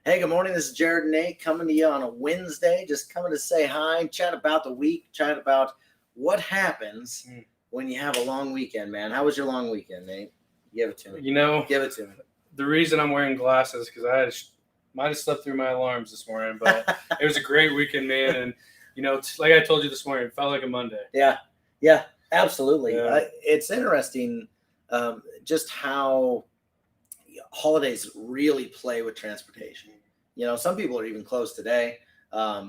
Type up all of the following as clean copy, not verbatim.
Hey, good morning. This is Jared and Nate coming to you on a Wednesday. Just coming to say hi, chat about the week, chat about what happens when you have a long weekend, man. How was your long weekend, Nate? Give it to me. Give it to me. The reason I'm wearing glasses because I might have slept through my alarms this morning, but it was a great weekend, man. And, like I told you this morning, it felt like a Monday. Yeah, absolutely. Yeah. It's interesting just how holidays really play with transportation. Some people are even closed today. A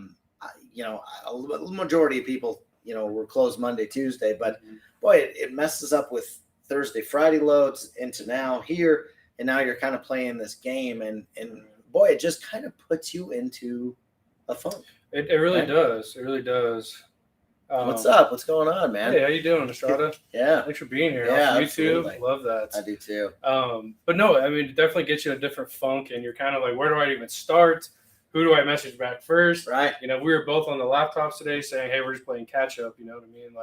majority of people, were closed Monday, Tuesday, but boy, it messes up with Thursday, Friday loads into now here, and now you're kind of playing this game, and boy, it just kind of puts you into a funk. It really does. It really does. What's up? What's going on, man? Hey, how you doing, Estrada? Yeah. Thanks for being here. Yeah, on YouTube. absolutely. Love that. I do too. But no, I mean, it definitely gets you in a different funk, and you're kind of like, where do I even start? Who do I message back first? Right. We were both on the laptops today saying, hey, we're just playing catch up. You know what I mean?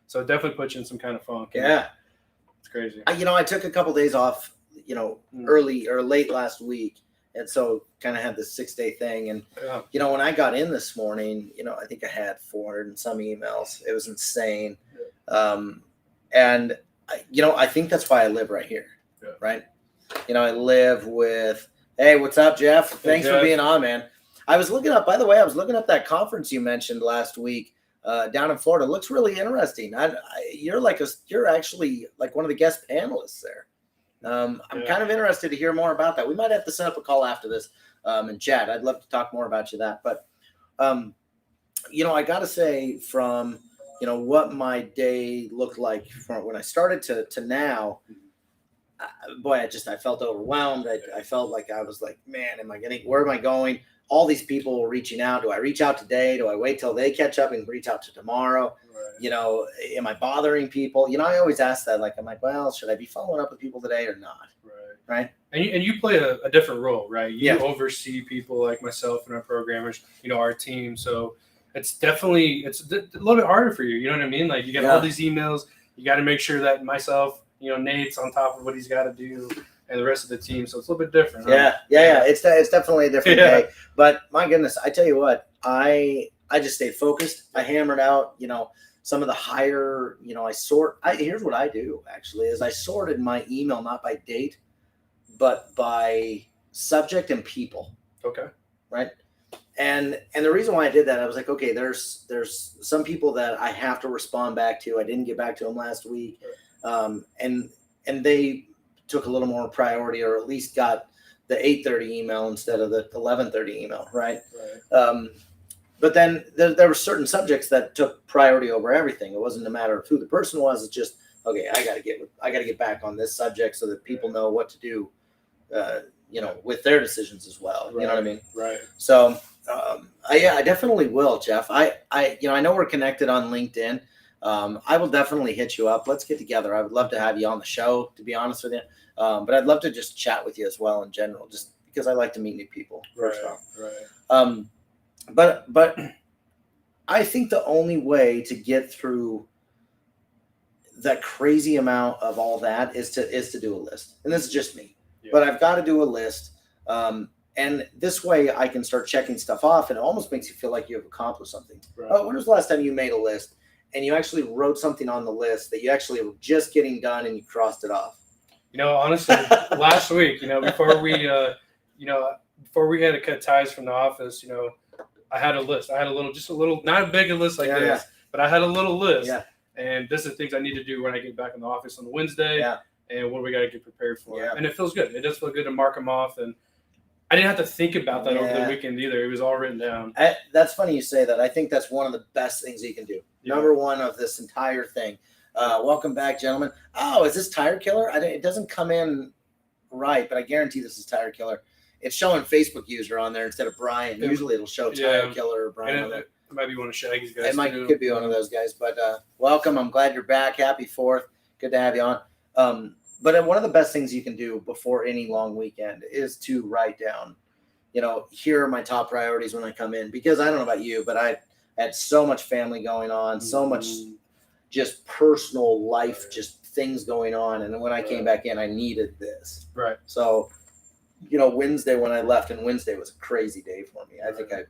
So it definitely puts you in some kind of funk. Yeah. It's crazy. I took a couple days off, early or late last week. And so kind of had this 6-day thing. And, when I got in this morning, I think I had 400 and some emails. It was insane. And, I think that's why I live right here. Yeah. Right. I live with, hey, what's up, Jeff? Thanks for being on, man. I was looking up that conference you mentioned last week down in Florida. It looks really interesting. You're actually like one of the guest panelists there. I'm kind of interested to hear more about that. We might have to set up a call after this and chat. I'd love to talk more about that. But, I got to say from, what my day looked like from when I started to now, boy, I felt overwhelmed. I felt like I was like, man, where am I going? All these people reaching out. Do I reach out today? Do I wait till they catch up and reach out to tomorrow? Right. Am I bothering people? I always ask that. I'm like, well, should I be following up with people today or not? Right. And you play a different role, right? You oversee people like myself and our programmers, our team. So it's definitely, it's a little bit harder for you. You know what I mean? Like you get all these emails. You got to make sure that myself, Nate's on top of what he's got to do. And the rest of the team, so it's a little bit different. Yeah. It's definitely a different day. But my goodness, I tell you what, I just stayed focused. I hammered out, some of the higher, here's what I do actually is I sorted my email not by date, but by subject and people. Okay. Right. And the reason why I did that, I was like, okay, there's some people that I have to respond back to. I didn't get back to them last week, and they took a little more priority, or at least got the 8:30 email instead of the 11:30 email, right? But then there were certain subjects that took priority over everything. It wasn't a matter of who the person was. It's just, okay, I got to get back on this subject so that people know what to do, with their decisions as well. Right. You know what I mean? Right. So, I definitely will, Jeff. I know we're connected on LinkedIn. I will definitely hit you up. Let's get together. I would love to have you on the show, to be honest with you. But I'd love to just chat with you as well in general, just because I like to meet new people. First off. Right. But I think the only way to get through that crazy amount of all that is to do a list. And this is just me. Yeah. But I've got to do a list. And this way I can start checking stuff off, and it almost makes you feel like you have accomplished something. Right. When was the last time you made a list and you actually wrote something on the list that you actually were just getting done and you crossed it off? Honestly, last week, before we had to cut ties from the office, I had a list. I had a little, not a big list like this, but I had a little list. Yeah. And this is things I need to do when I get back in the office on Wednesday. Yeah. And what we got to get prepared for. Yeah. And it feels good. It does feel good to mark them off. And I didn't have to think about that over the weekend either. It was all written down. That's funny you say that. I think that's one of the best things you can do. Yeah. Number one of this entire thing. Welcome back, gentlemen. Oh, is this Tire Killer? It doesn't come in right, but I guarantee this is Tire Killer. It's showing Facebook user on there instead of Brian. Usually it'll show Tire Killer or Brian on there. It might be one of Shaggy's guys. Could be one of those guys. But welcome. I'm glad you're back. Happy 4th. Good to have you on. But one of the best things you can do before any long weekend is to write down, here are my top priorities when I come in. Because I don't know about you, but I had so much family going on, so much just personal life, just things going on. And when I came back in, I needed this. Right. So Wednesday when I left, and Wednesday was a crazy day for me. I think I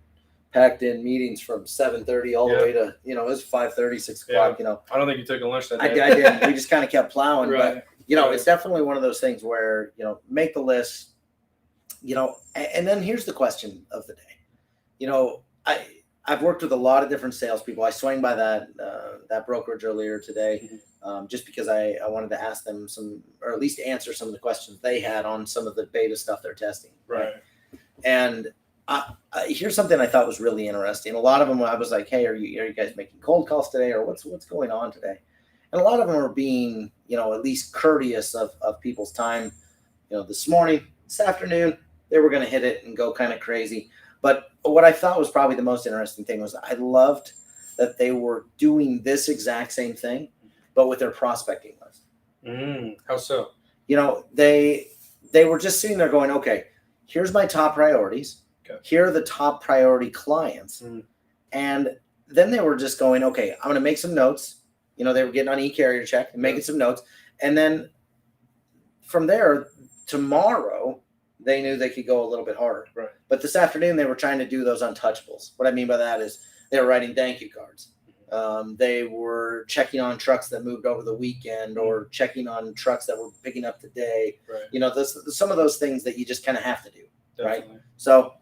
packed in meetings from 7:30 all the way to, it was 5:30, 6 o'clock, I don't think you took a lunch that day. I didn't. We just kind of kept plowing. Right. But, it's definitely one of those things where, make the list, and then here's the question of the day. I've worked with a lot of different salespeople. I swung by that brokerage earlier today, just because I wanted to ask them or at least answer some of the questions they had on some of the beta stuff they're testing. Right. And here's something I thought was really interesting. A lot of them, I was like, "Hey, are you guys making cold calls today, or what's going on today?" And a lot of them are being, at least courteous of people's time. This morning, this afternoon, they were going to hit it and go kind of crazy. But what I thought was probably the most interesting thing was I loved that they were doing this exact same thing, but with their prospecting list. How so? They were just sitting there going, "Okay, here's my top priorities. Okay. Here are the top priority clients." And then they were just going, "Okay, I'm going to make some notes." They were getting on eCarrierCheck and making some notes. And then from there, tomorrow, they knew they could go a little bit harder. Right. But this afternoon, they were trying to do those untouchables. What I mean by that is they were writing thank you cards. They were checking on trucks that moved over the weekend, or checking on trucks that were picking up today. Right. Some of those things that you just kind of have to do. Definitely. Right. So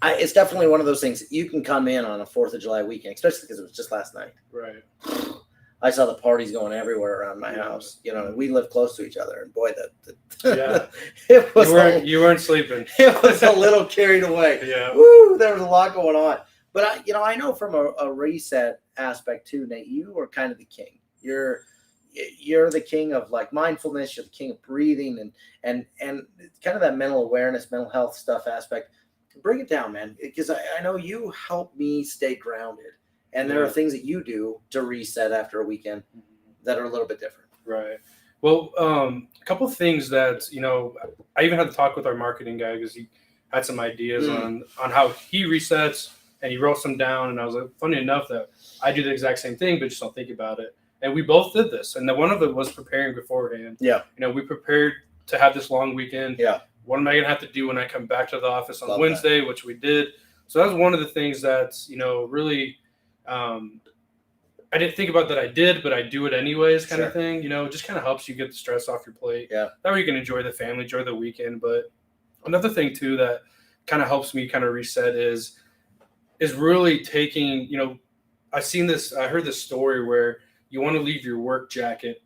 it's definitely one of those things that you can come in on a 4th of July weekend, especially because it was just last night. Right. I saw the parties going everywhere around my house. We live close to each other, and boy, it was. You weren't sleeping. It was a little carried away. Yeah. Woo! There was a lot going on, but I know from a reset aspect too, Nate. You are kind of the king. You're the king of like mindfulness. You're the king of breathing and kind of that mental awareness, mental health stuff aspect. Bring it down, man, because I know you help me stay grounded. And there are things that you do to reset after a weekend that are a little bit different. Right. Well, a couple of things that, I even had to talk with our marketing guy because he had some ideas on how he resets, and he wrote some down. And I was like, funny enough that I do the exact same thing, but just don't think about it. And we both did this. And then one of it was preparing beforehand. Yeah. We prepared to have this long weekend. Yeah. What am I going to have to do when I come back to the office on Wednesday, which we did. So that was one of the things that's, really – I didn't think about that I did, but I do it anyways kind of thing. It just kind of helps you get the stress off your plate. Yeah. That way you can enjoy the family, enjoy the weekend. But another thing too that kind of helps me kind of reset is really taking, I heard this story where you want to leave your work jacket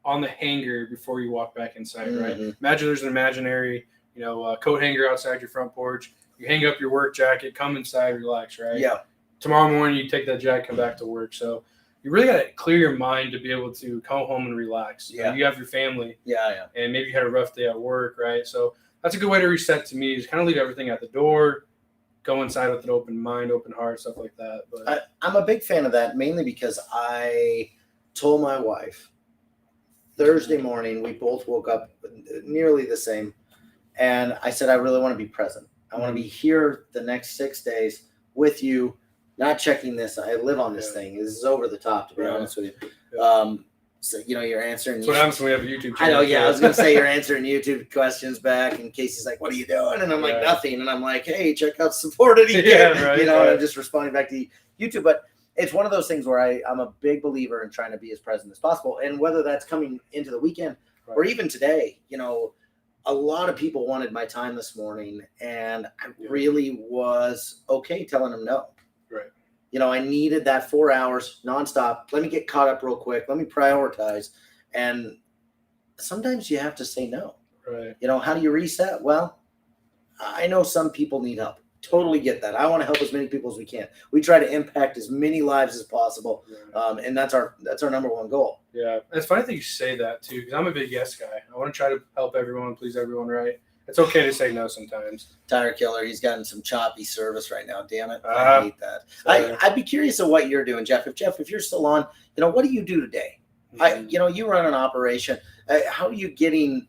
on the hanger before you walk back inside, right? Imagine there's an imaginary, coat hanger outside your front porch. You hang up your work jacket, come inside, relax, right? Yeah. Tomorrow morning, you take that jacket, come back to work. So you really got to clear your mind to be able to come home and relax. Yeah. You have your family. Yeah. And maybe you had a rough day at work, right? So that's a good way to reset to me, is kind of leave everything at the door, go inside with an open mind, open heart, stuff like that. But I'm a big fan of that, mainly because I told my wife Thursday morning, we both woke up nearly the same. And I said, I really want to be present. I want to be here the next 6 days with you. Not checking this. I live on this thing. This is over the top, to be honest with you. So, you're answering. That's what happens when we have a YouTube channel. I know, yeah. I was going to say you're answering YouTube questions back, and Casey's like, what are you doing? And I'm like, nothing. And I'm like, hey, check out support it again. And I'm just responding back to YouTube. But it's one of those things where I'm a big believer in trying to be as present as possible. And whether that's coming into the weekend or even today, a lot of people wanted my time this morning, and I really was okay telling them no. Right. I needed that 4 hours nonstop. Let me get caught up real quick. Let me prioritize. And sometimes you have to say no. Right. How do you reset? Well, I know some people need help. Totally get that. I want to help as many people as we can. We try to impact as many lives as possible. And that's our number one goal. Yeah. It's funny that you say that too, because I'm a big yes guy. I want to try to help everyone, please everyone, right? It's okay to say no sometimes. Tire Killer, he's gotten some choppy service right now. Damn it. I hate that. I'd be curious of what you're doing, Jeff. If you're still on, what do you do today? You run an operation. How are you getting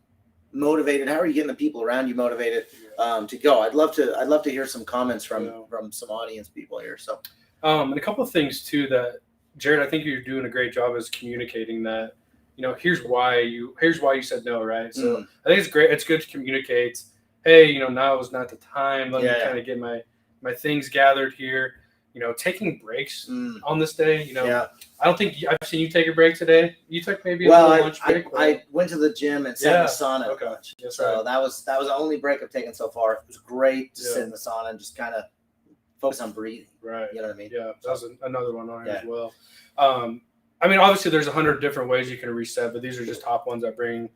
motivated? How are you getting the people around you motivated to go? I'd love to hear some comments from some audience people here. So, and a couple of things too that, Jared, I think you're doing a great job is communicating that, here's why you said no, right? So I think it's great. It's good to communicate. Hey, now is not the time. Let me kind of get my things gathered here. Taking breaks on this day. I don't think I've seen you take a break today. You took maybe a little lunch break. I went to the gym and sat in the sauna at lunch. Yes, so that was the only break I've taken so far. It was great to sit in the sauna and just kind of focus on breathing. Right. You know what I mean? Yeah, that was another one on here as well. Obviously there's 100 different ways you can reset, but these are just top ones that bring,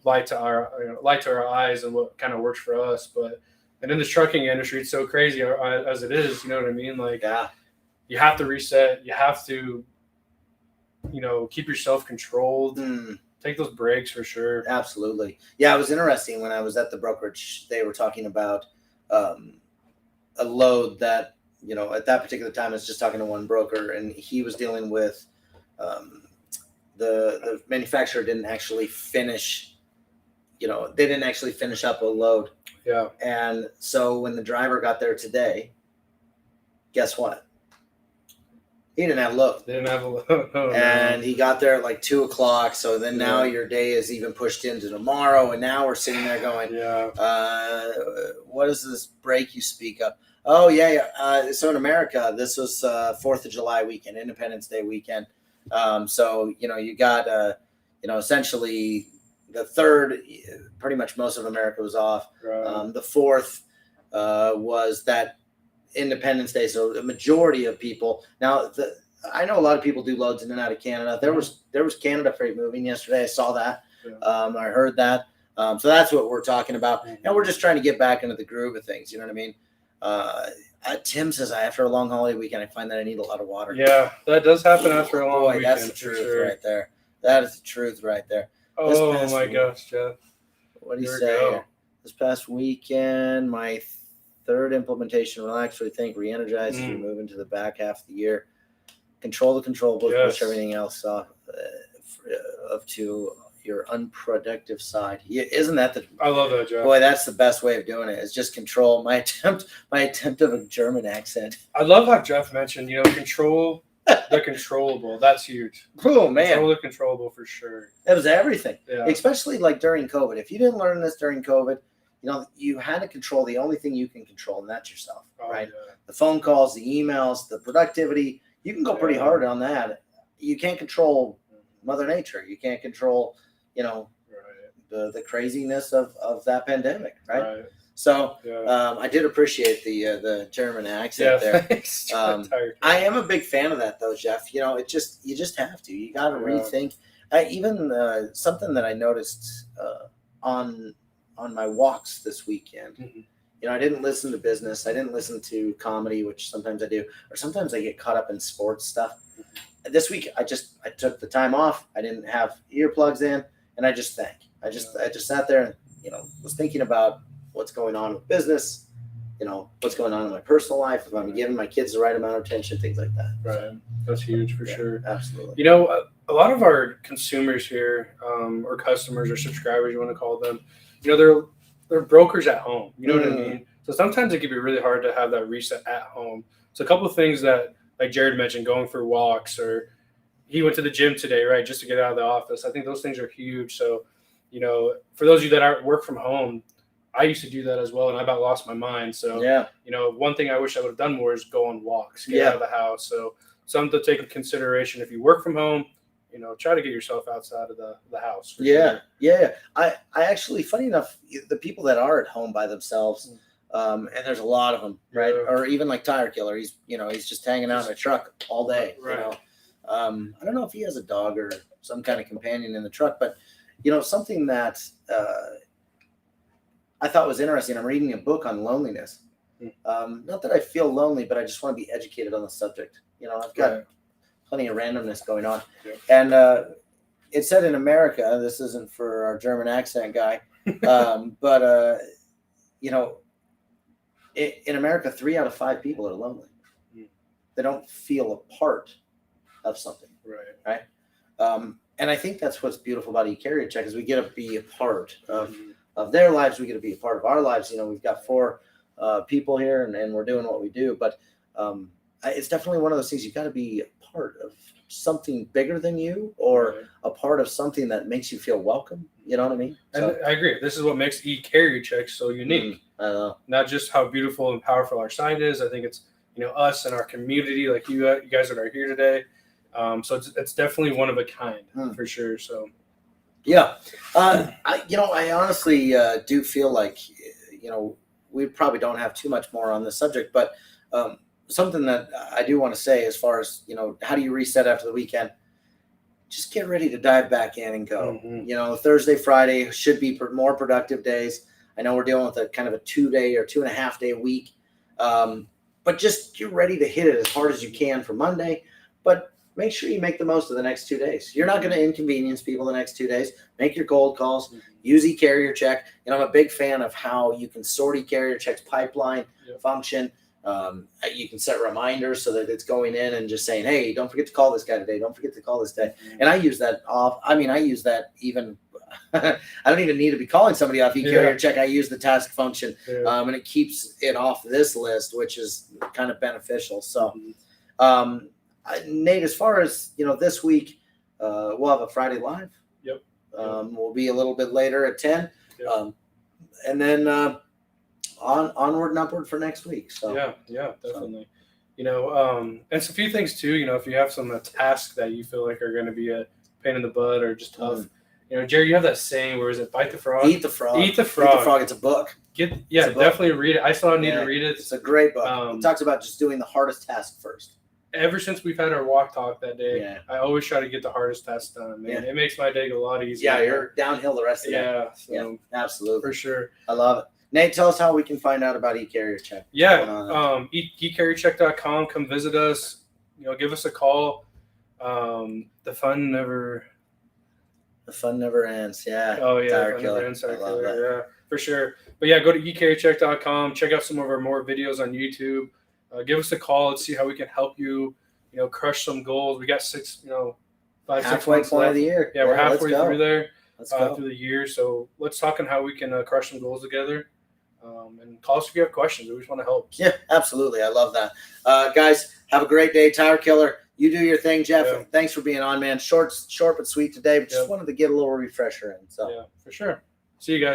light to our eyes and what kind of works for us. And in the trucking industry, it's so crazy as it is. You know what I mean? You have to reset. You have to, keep yourself controlled. Take those breaks for sure. Absolutely. Yeah, it was interesting when I was at the brokerage. They were talking about a load that, at that particular time, I was just talking to one broker, and he was dealing with the manufacturer didn't actually finish. They didn't actually finish up a load. Yeah. And so when the driver got there today, guess what? He didn't have a load. And he got there at 2:00. So then now your day is even pushed into tomorrow. And now we're sitting there going, what is this break you speak of? Oh, yeah. So in America, this was 4th of July weekend, Independence Day weekend. So, you got, essentially the 3rd, pretty much most of America was off. Right. The 4th was that Independence Day. So the majority of people now, I know a lot of people do loads in and out of Canada. There was Canada freight moving yesterday. I saw that. Yeah. I heard that. So that's what we're talking about. And we're just trying to get back into the groove of things. You know what I mean? Tim says after a long holiday weekend, I find that I need a lot of water. Yeah, that does happen after a long weekend. That's the truth right there. That is the truth right there. Oh my gosh, Jeff. What do you say here? This past weekend, my 3rd implementation, we'll actually re-energize as we move into the back half of the year. Control the controllables, push everything else off up to your unproductive side. Isn't that I love that, Jeff. Boy, that's the best way of doing it. Is just control. My attempt of a German accent. I love how Jeff mentioned, control the controllable. That's huge. Oh man, control the controllable for sure. It was everything, yeah. Especially during COVID. If you didn't learn this during COVID, you had to control the only thing you can control, and that's yourself, right? Yeah. The phone calls, the emails, the productivity. You can go pretty hard on that. You can't control Mother Nature. You can't control, the craziness of that pandemic, right? So I did appreciate the German accent there. Thanks. I am a big fan of that though, Jeff. You just have to. You got to rethink. Even something that I noticed on my walks this weekend. Mm-hmm. I didn't listen to business. I didn't listen to comedy, which sometimes I do, or sometimes I get caught up in sports stuff. Mm-hmm. This week I took the time off. I didn't have earplugs in, and I just sat there and was thinking about what's going on with business, what's going on in my personal life, if I'm giving my kids the right amount of attention, things like that. Right. That's huge for sure. Absolutely. A lot of our consumers here, or customers or subscribers, you want to call them, they're brokers at home. You know what I mean? So sometimes it can be really hard to have that reset at home. So a couple of things that, like Jared mentioned, going for walks, or he went to the gym today, right, just to get out of the office. I think those things are huge. So, for those of you that work from home, I used to do that as well, and I about lost my mind. So, one thing I wish I would have done more is go on walks, get out of the house. So something to take into consideration if you work from home. Try to get yourself outside of the house. Yeah. I actually, funny enough, the people that are at home by themselves, and there's a lot of them, right? Or even like Tire Killer, he's just hanging out in a truck all day. Right. I don't know if he has a dog or some kind of companion in the truck, but something that I thought was interesting. I'm reading a book on loneliness. Not that I feel lonely, but I just want to be educated on the subject. I've got plenty of randomness going on. And it said in America, this isn't for our German accent guy, but in America, 3 out of 5 people are lonely. They don't feel a part of something. Right. And I think that's what's beautiful about eCarrierCheck is we get to be a part of their lives. We get to be a part of our lives. We've got 4 people here, and we're doing what we do. But it's definitely one of those things. You got to be a part of something bigger than you, or a part of something that makes you feel welcome. You know what I mean? So, and I agree. This is what makes eCarrierCheck so unique. I know. Not just how beautiful and powerful our site is. I think it's, us and our community, like you guys that are here today. So it's definitely one of a kind for sure. So, yeah, I honestly do feel like, we probably don't have too much more on this subject, but something that I do want to say as far as, how do you reset after the weekend? Just get ready to dive back in and go. Thursday, Friday should be more productive days. I know we're dealing with a kind of a 2-day or 2.5 day week, but just get ready to hit it as hard as you can for Monday. But make sure you make the most of the next 2 days. You're not going to inconvenience people the next 2 days. Make your cold calls. Use eCarrierCheck. I'm a big fan of how you can sort eCarrierCheck's pipeline function. You can set reminders so that it's going in and just saying, hey, don't forget to call this guy today. Don't forget to call this day. And I use that I use that even I don't even need to be calling somebody off eCarrierCheck. I use the task function, and it keeps it off this list, which is kind of beneficial. So, Nate, as far as this week, we'll have a Friday live. We'll be a little bit later at 10, and then onward and upward for next week. So definitely. And it's a few things too. If you have some tasks that you feel like are going to be a pain in the butt or just tough. Jerry, you have that saying, where is it? Bite the frog. Eat the frog. Eat the frog. Eat the frog. It's a book. Definitely read it. I still need to read it. It's a great book. It talks about just doing the hardest task first. Ever since we've had our walk talk that day, I always try to get the hardest task done. Man, it makes my day a lot easier. Yeah, you're downhill the rest of the day. So, absolutely, for sure. I love it. Nate, tell us how we can find out about eCarrierCheck. eCarrierCheck.com. Come visit us. Give us a call. The fun never ends. Yeah. Oh yeah. Tire Killer. Never ends, Tire Killer. Yeah, for sure. But yeah, go to eCarrierCheck.com. Check out some of our more videos on YouTube. Give us a call and see how we can help you. Crush some goals. We got 5, 6 months halfway point left. of the year. Yeah, we're halfway through there. Let's go through the year. So let's talk on how we can crush some goals together. And call us if you have questions. We just want to help. Yeah, absolutely. I love that. Guys, have a great day. Tire Killer, you do your thing, Jeff. Yeah. Thanks for being on, man. Short but sweet today. But just wanted to get a little refresher in. So yeah, for sure. See you guys.